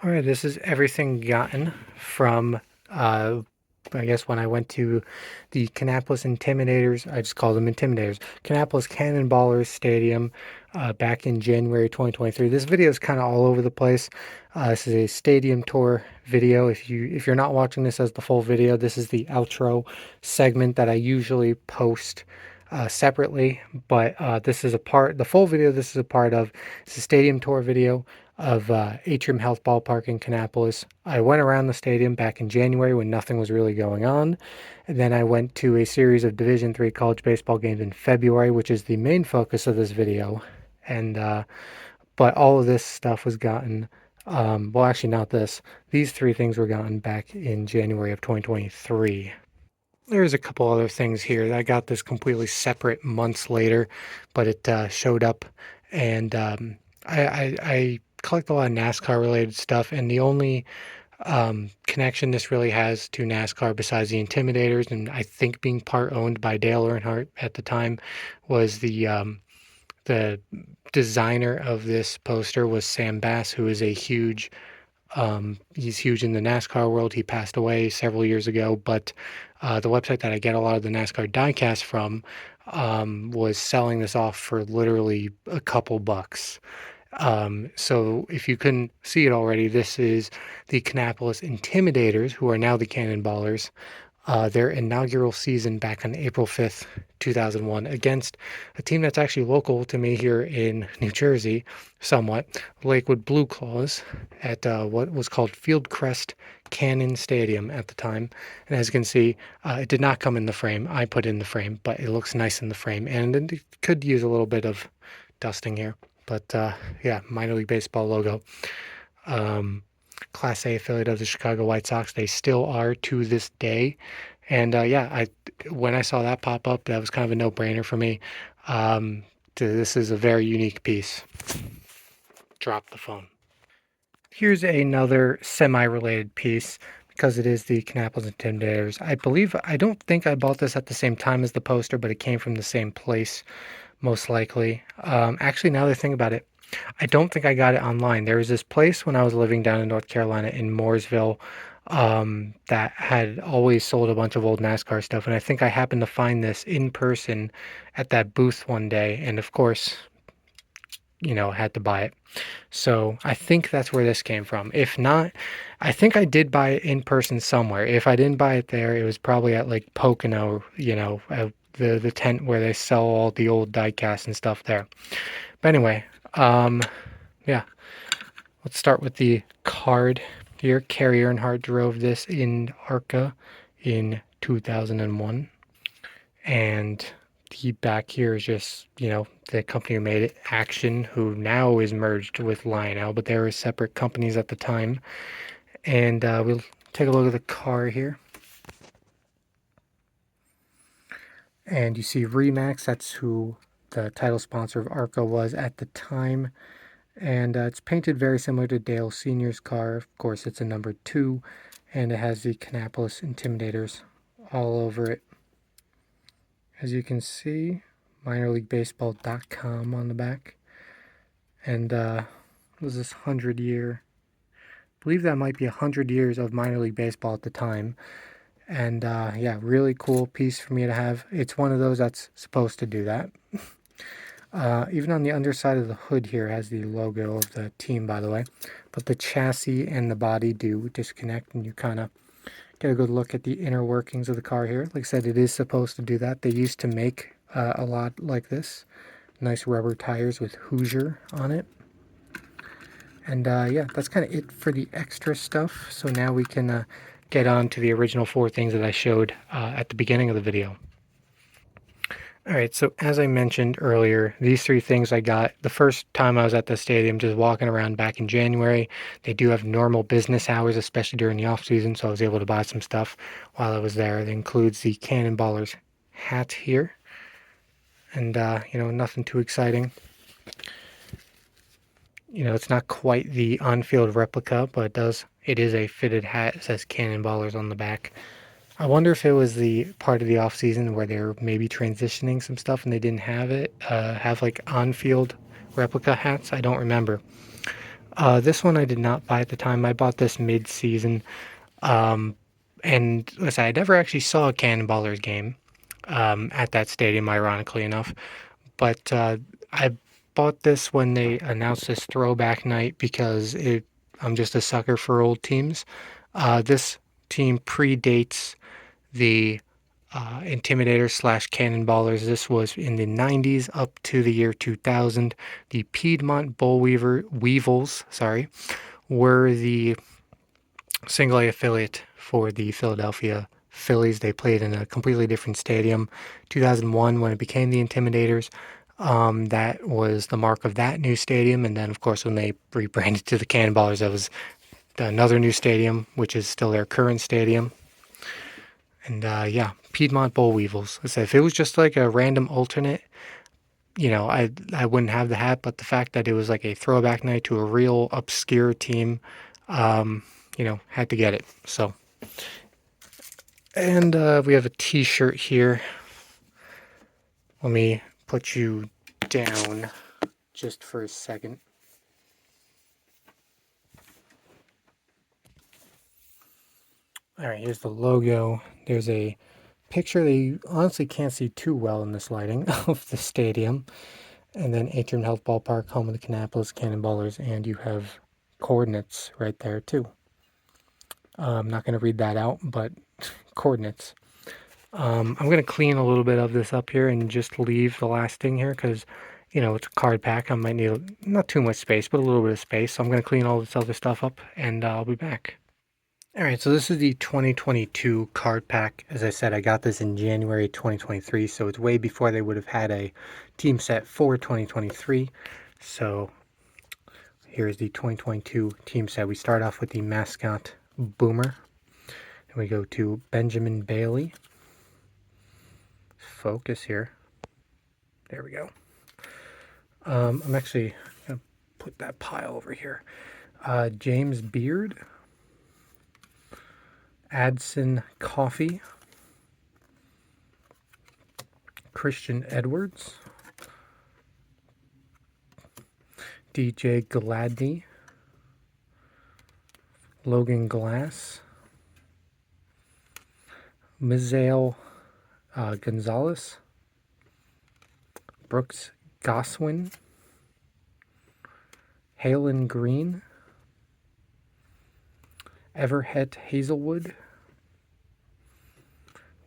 All right, this is everything gotten from, I guess, when I went to the Kannapolis Intimidators. I just call them Intimidators. Kannapolis Cannon Ballers Stadium back in January 2023. This video is kind of all over the place. This is a stadium tour video. If you're not watching this as the full video, this is the outro segment that I usually post separately, but this is a part, the full video this is a part of. It's a stadium tour video of Atrium Health Ballpark in Kannapolis. I went around the stadium back in January when nothing was really going on. And then I went to a series of Division III college baseball games in February, which is the main focus of this video. And but all of this stuff was gotten, well, actually not this. These three things were gotten back in January of 2023. There's a couple other things here. I got this completely separate months later, but it showed up, and I collect a lot of NASCAR related stuff, and the only connection this really has to NASCAR besides the Intimidators, and I think being part owned by Dale Earnhardt at the time, was the designer of this poster was Sam Bass, who is a huge he's huge in the NASCAR world. He passed away several years ago, but the website that I get a lot of the NASCAR diecast from was selling this off for literally a couple bucks. So if you couldn't see it already, this is the Kannapolis Intimidators, who are now the Cannon Ballers, their inaugural season back on April 5th, 2001, against a team that's actually local to me here in New Jersey, somewhat, Lakewood Blueclaws, at what was called Fieldcrest Cannon Stadium at the time. And as you can see, it did not come in the frame. I put in the frame, but it looks nice in the frame, and it could use a little bit of dusting here. But yeah, minor league baseball logo. Class A affiliate of the Chicago White Sox. They still are to this day. And yeah, when I saw that pop up, that was kind of a no-brainer for me. This is a very unique piece. Drop the phone. Here's another semi-related piece because it is the Kannapolis Intimidators. I don't think I bought this at the same time as the poster, but it came from the same place, most likely. Actually, now that I think about it, I don't think I got it online. There was this place when I was living down in North Carolina in Mooresville that had always sold a bunch of old NASCAR stuff, and I think I happened to find this in person at that booth one day, and of course, had to buy it. So I think that's where this came from. If not, I think I did buy it in person somewhere. If I didn't buy it there, it was probably at like Pocono, at the tent where they sell all the old diecast and stuff there. But anyway, yeah, let's start with the card here. Kerry Earnhardt drove this in ARCA in 2001. And the back here is just, the company who made it, Action, who now is merged with Lionel, but they were separate companies at the time. And we'll take a look at the car here. And you see ReMax, that's who the title sponsor of ARCA was at the time. And it's painted very similar to Dale Sr.'s car. Of course, it's a number 2, and it has the Kannapolis Intimidators all over it. As you can see, minorleaguebaseball.com on the back. And was this 100-year? I believe that might be 100 years of minor league baseball at the time. And yeah, really cool piece for me to have. It's one of those that's supposed to do that. Even on the underside of the hood here has the logo of the team, by the way. But the chassis and the body do disconnect, and you kind of get a good look at the inner workings of the car here. Like I said, it is supposed to do that. They used to make a lot like this. Nice rubber tires with Hoosier on it. And yeah, that's kind of it for the extra stuff. So now we can get on to the original 4 things that I showed at the beginning of the video. All right, so as I mentioned earlier, these 3 things I got the first time I was at the stadium, just walking around back in January. They do have normal business hours, especially during the off season, so I was able to buy some stuff while I was there. It includes the Cannon Ballers hat here, and nothing too exciting. It's not quite the on-field replica, but it is a fitted hat. It says Cannon Ballers on the back. I wonder if it was the part of the off season where they were maybe transitioning some stuff and they didn't have like on-field replica hats. I don't remember. This one I did not buy at the time. I bought this mid-season. And listen, I never actually saw a Cannon Ballers game at that stadium, ironically enough. But I bought this when they announced this throwback night because I'm just a sucker for old teams. This team predates the Intimidators slash Cannonballers. This was in the 90s up to the year 2000. The Piedmont Bollweevils, were the single A affiliate for the Philadelphia Phillies. They played in a completely different stadium. 2001, when it became the Intimidators, that was the mark of that new stadium. And then, of course, when they rebranded to the Cannonballers, that was another new stadium, which is still their current stadium. And yeah, Piedmont Bollweevils. I said, if it was just like a random alternate, I wouldn't have the hat. But the fact that it was like a throwback night to a real obscure team, had to get it. So, and we have a T-shirt here. Let me put you down just for a second. All right, here's the logo. There's a picture that you honestly can't see too well in this lighting of the stadium. And then Atrium Health Ballpark, home of the Kannapolis Cannon Ballers, and you have coordinates right there too. I'm not going to read that out, but coordinates. I'm going to clean a little bit of this up here and just leave the last thing here because, it's a card pack. I might need not too much space, but a little bit of space. So I'm going to clean all this other stuff up and I'll be back. All right, so this is the 2022 card pack. As I said, I got this in January 2023, so it's way before they would have had a team set for 2023. So here's the 2022 team set. We start off with the mascot Boomer, and we go to Benjamin Bailey. Focus here. There we go. I'm actually going to put that pile over here. James Beard. Adson Coffee, Christian Edwards, DJ Gladney, Logan Glass, Mizael Gonzalez, Brooks Goswin, Halen Green, Everett Hazelwood,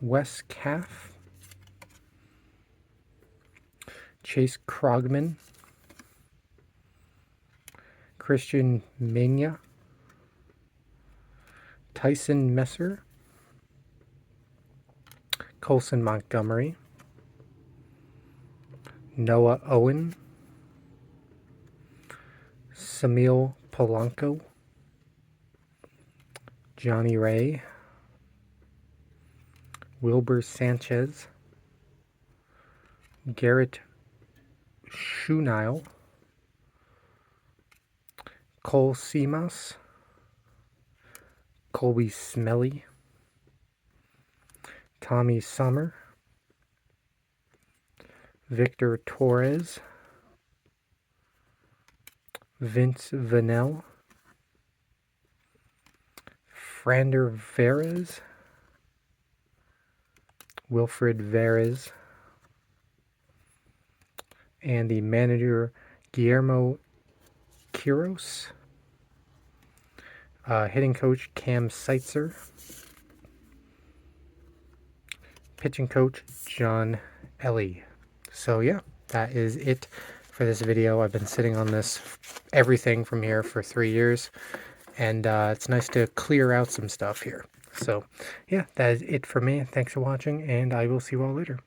Wes Caff, Chase Krogman, Christian Mania, Tyson Messer, Colson Montgomery, Noah Owen, Samil Polanco, Johnny Ray, Wilbur Sanchez, Garrett Schunile, Cole Seamus, Colby Smelly, Tommy Summer, Victor Torres, Vince Vanel, Frander Verez, Wilfred Verez, and the manager Guillermo Quiros, hitting coach Cam Seitzer, pitching coach John Ellie. So yeah, that is it for this video. I've been sitting on this everything from here for 3 years, and it's nice to clear out some stuff here. So yeah, that is it for me. Thanks for watching, and I will see you all later.